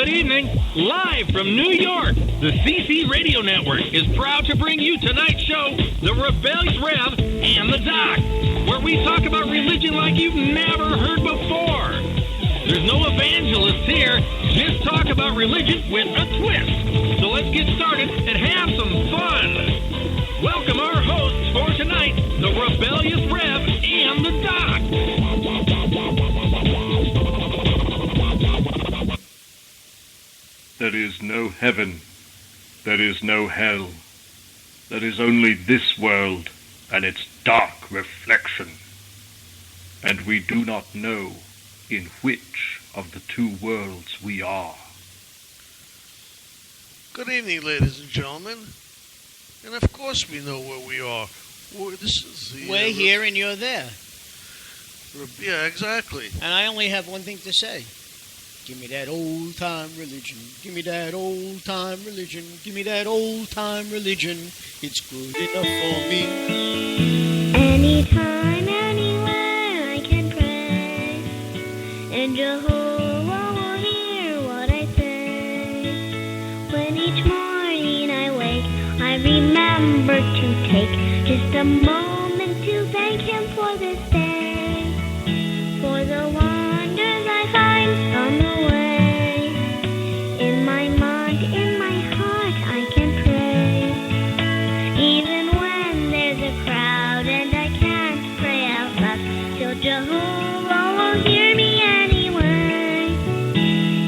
Good evening. Live from New York, the CC Radio Network is proud to bring you tonight's show, The Rebellious Rev and the Doc, where we talk about religion like you've never heard before. There's no evangelists here, just talk about religion with a twist. So let's get started and have some fun. Welcome our hosts for tonight, The Rebellious Rev and the Doc. There is no heaven, there is no hell, there is only this world and its dark reflection. And we do not know in which of the two worlds we are. Good evening, ladies and gentlemen. And of course we know where we are. We're here and you're there. Yeah, exactly. And I only have one thing to say. Give me that old-time religion. Give me that old-time religion. Give me that old-time religion. It's good enough for me. Anytime, anywhere, I can pray. And Jehovah will hear what I say. When each morning I wake, I remember to take just a moment to thank Him for this day. For the wonders I find on the Jehovah will hear me anyway.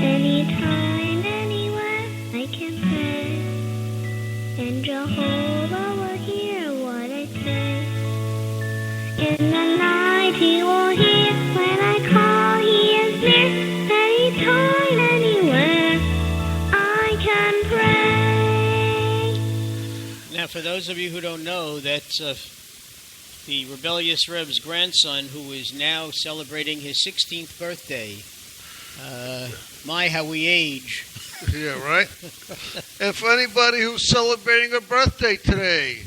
Anytime, anywhere, I can pray. And Jehovah will hear what I say. In the night He will hear when I call. He is near. Anytime, anywhere, I can pray. Now, for those of you who don't know, that's the Rebellious Rev's grandson, who is now celebrating his 16th birthday. My, how we age. Yeah, right? And for anybody who's celebrating a birthday today,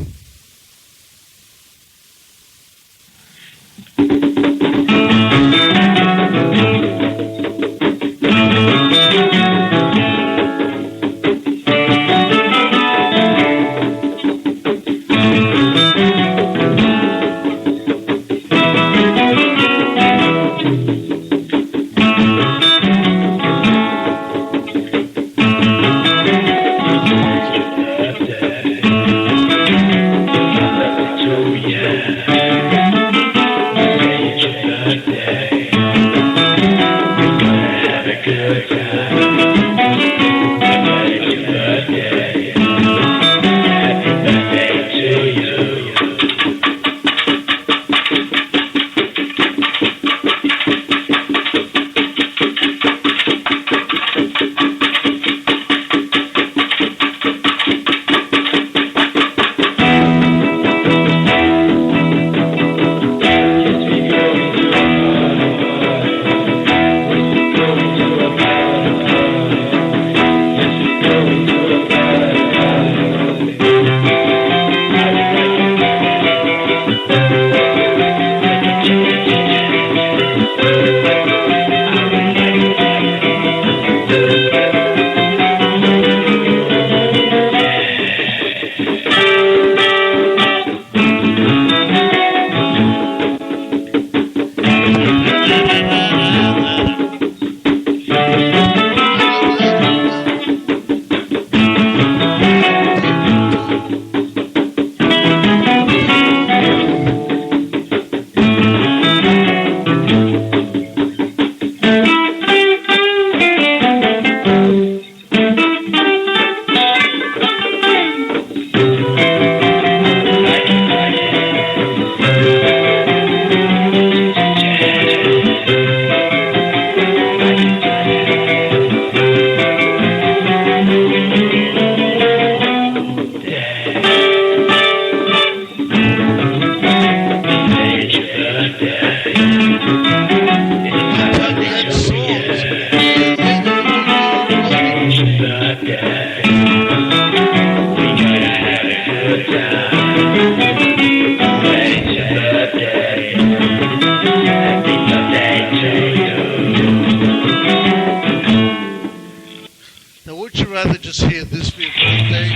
would you rather just hear this for your birthday?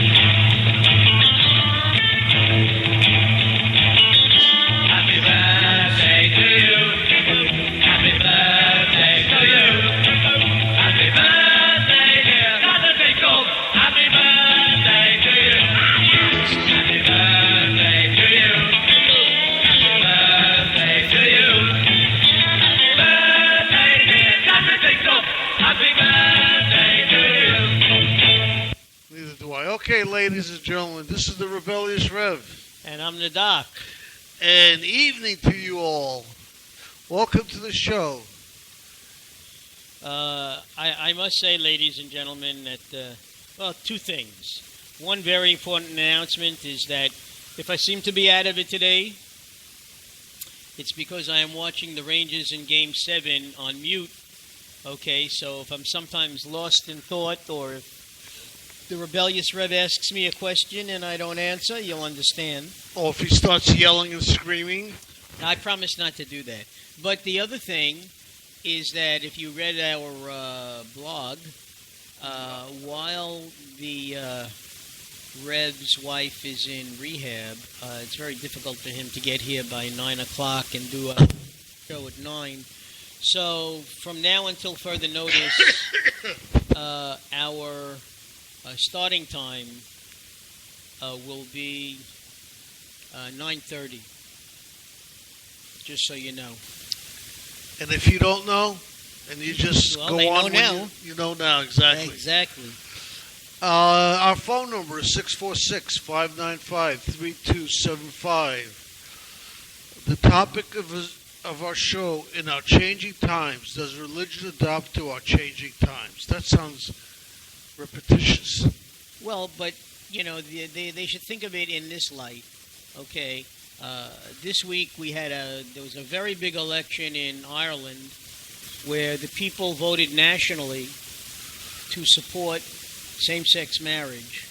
Happy birthday to you. Happy birthday to you. Happy birthday, dear Dr. Tinkle. Happy birthday to you. Happy birthday to you. Happy birthday to you. Happy birthday, dear Dr. Tinkle. Happy birthday to you. Neither do I. Okay, ladies and gentlemen, this is the Rebellious Rev. And I'm the doc. And evening to you all. Welcome to the show. I must say, ladies and gentlemen, that, two things. One very important announcement is that if I seem to be out of it today, it's because I am watching the Rangers in Game 7 on mute. Okay, so if I'm sometimes lost in thought, or if the Rebellious Rev asks me a question and I don't answer, you'll understand. Or if he starts yelling and screaming. I promise not to do that. But the other thing is that if you read our blog, while the Rev's wife is in rehab, it's very difficult for him to get here by 9 o'clock and do a show at 9. So from now until further notice, our starting time will be 9:30. Just so you know. And if you don't know, and you just Well, go they on, know now. You know now, exactly. Exactly. Our phone number is 646-595-3275. The topic of our show, in our changing times, does religion adapt to our changing times? That sounds repetitious. Well, but, they should think of it in this light. Okay. This week there was a very big election in Ireland where the people voted nationally to support same-sex marriage.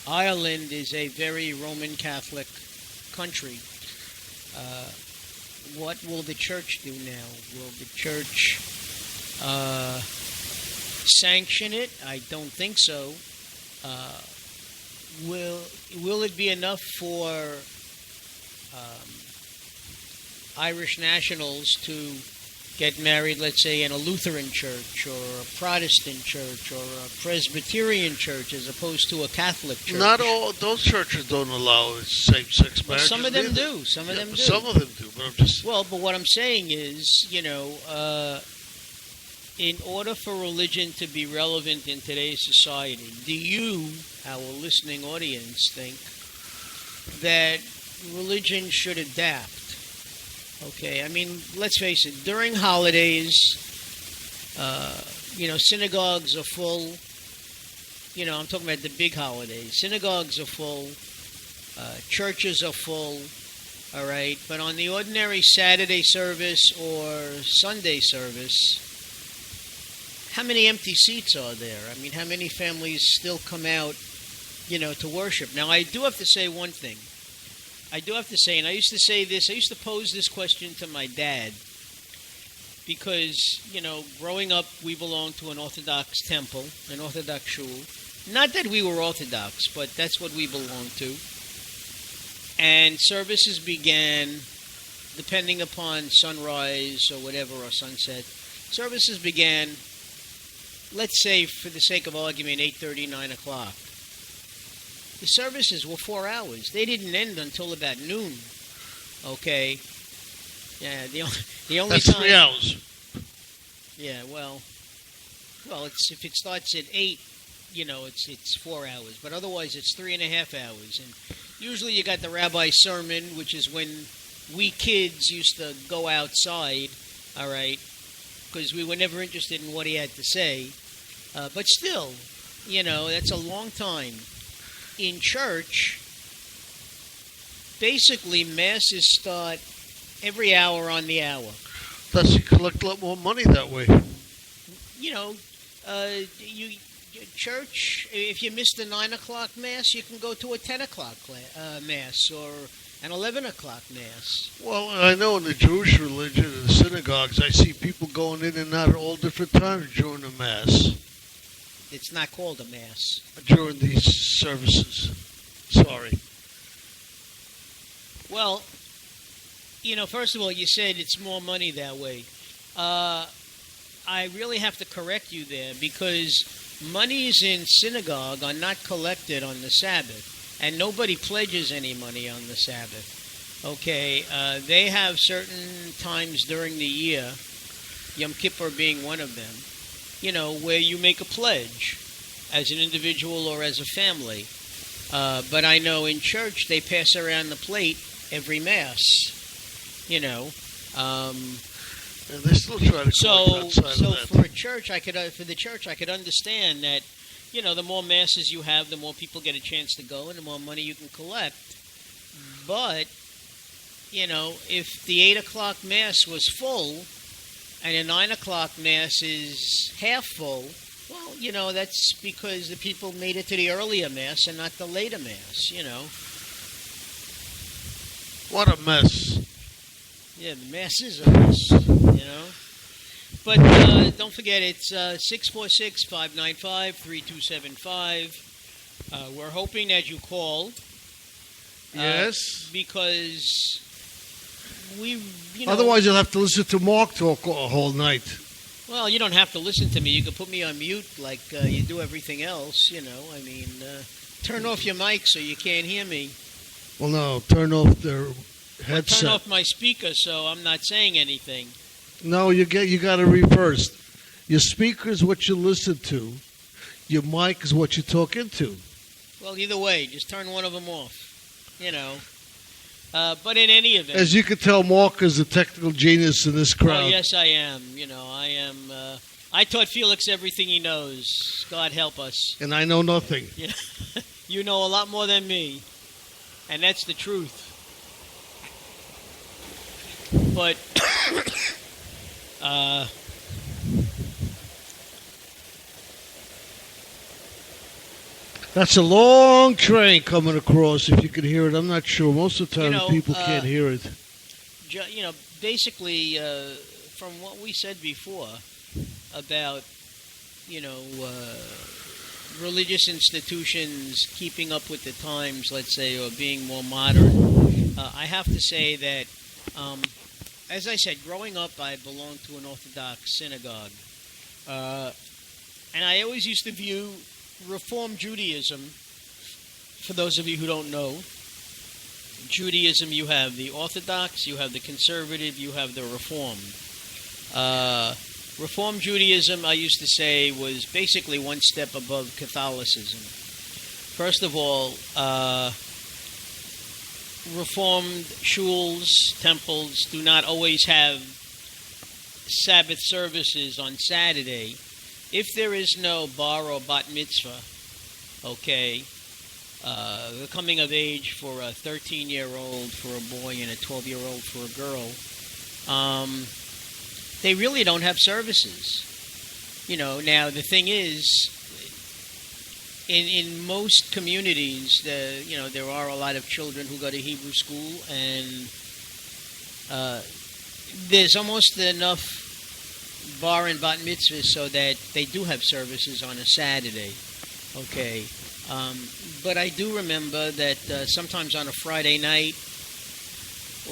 Ireland is a very Roman Catholic country. What will the church do now? Will the church sanction it? I don't think so. Will it be enough for Irish nationals to get married, let's say, in a Lutheran church or a Protestant church or a Presbyterian church as opposed to a Catholic church? Not all those churches don't allow same-sex marriage. Some of them do. Some of them do. Some of them do, but I'm just... Well, but what I'm saying is, in order for religion to be relevant in today's society, do you, our listening audience, think that religion should adapt? Okay, I mean, let's face it, during holidays, synagogues are full. I'm talking about the big holidays. Synagogues are full. Churches are full. All right, but on the ordinary Saturday service or Sunday service, how many empty seats are there? I mean, how many families still come out, to worship? Now, I do have to say one thing. And I used to say this, I used to pose this question to my dad because, growing up, we belonged to an Orthodox temple, an Orthodox shul. Not that we were Orthodox, but that's what we belonged to. And services began, depending upon sunrise or whatever, or sunset, services began, let's say, for the sake of argument, 8:30, 9 o'clock. The services were 4 hours. They didn't end until about noon. Okay. Yeah, the only That's time... 3 hours. Yeah, well, it's if it starts at 8, it's 4 hours. But otherwise, it's 3.5 hours. And usually you got the rabbi's sermon, which is when we kids used to go outside, all right, because we were never interested in what he had to say. But still, that's a long time. In church, basically, masses start every hour on the hour. Thus, you collect a lot more money that way. Church, if you miss the 9 o'clock mass, you can go to a 10 o'clock mass or an 11 o'clock mass. Well, I know in the Jewish religion, in the synagogues, I see people going in and out at all different times during the mass. It's not called a mass. during these services. Sorry. Well, first of all, you said it's more money that way. I really have to correct you there because monies in synagogue are not collected on the Sabbath, and nobody pledges any money on the Sabbath. Okay, they have certain times during the year, Yom Kippur being one of them, where you make a pledge as an individual or as a family. But I know in church they pass around the plate every Mass, And they still try to collect outside So of that. for the church, I could understand that, the more masses you have, the more people get a chance to go, and the more money you can collect. But, if the 8 o'clock Mass was full, and the 9 o'clock Mass is half full, well, that's because the people made it to the earlier Mass and not the later Mass, What a mess. Yeah, the Mass is a mess, But don't forget, it's 646-595-3275. We're hoping that you call. Yes. Because we, Otherwise, you'll have to listen to Mark talk a whole night. Well, you don't have to listen to me. You can put me on mute like you do everything else, turn off your mic so you can't hear me. Well, no, turn off their headset. Turn off my speaker so I'm not saying anything. No, you got to reverse. Your speaker is what you listen to. Your mic is what you talk into. Well, either way, just turn one of them off, But in any event... As you can tell, Mark is a technical genius in this crowd. Oh, yes, I am. I am... I taught Felix everything he knows. God help us. And I know nothing. You know a lot more than me. And that's the truth. But... That's a long train coming across, if you can hear it. I'm not sure. Most of the time, people can't hear it. Basically, from what we said before about, religious institutions keeping up with the times, let's say, or being more modern, I have to say that, as I said, growing up, I belonged to an Orthodox synagogue. And I always used to view Reform Judaism, for those of you who don't know, Judaism, you have the Orthodox, you have the Conservative, you have the Reform. Reform Judaism, I used to say, was basically one step above Catholicism. First of all, Reformed shuls, temples, do not always have Sabbath services on Saturday. If there is no bar or bat mitzvah, the coming of age for a 13-year-old for a boy and a 12-year-old for a girl, they really don't have services. Now the thing is, in most communities, there are a lot of children who go to Hebrew school, and there's almost enough bar and bat mitzvahs so that they do have services on a Saturday. But I do remember that sometimes on a Friday night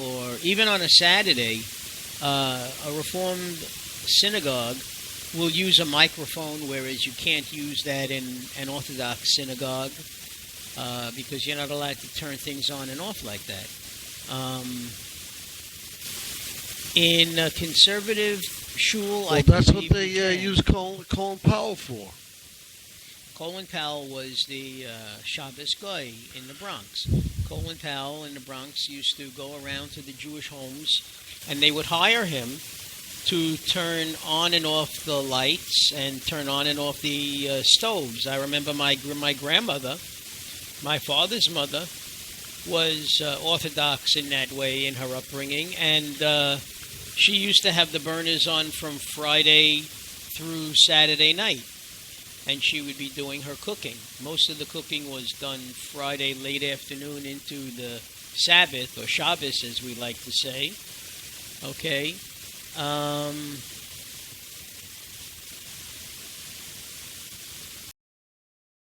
or even on a Saturday, a Reformed synagogue will use a microphone, whereas you can't use that in an Orthodox synagogue because you're not allowed to turn things on and off like that. In a conservative shul, that's what they use Colin Powell for. Colin Powell was the Shabbos guy in the Bronx. Colin Powell in the Bronx used to go around to the Jewish homes, and they would hire him to turn on and off the lights and turn on and off the stoves. I remember my grandmother, my father's mother, was Orthodox in that way in her upbringing, and she used to have the burners on from Friday through Saturday night, and she would be doing her cooking. Most of the cooking was done Friday late afternoon into the Sabbath, or Shabbos as we like to say.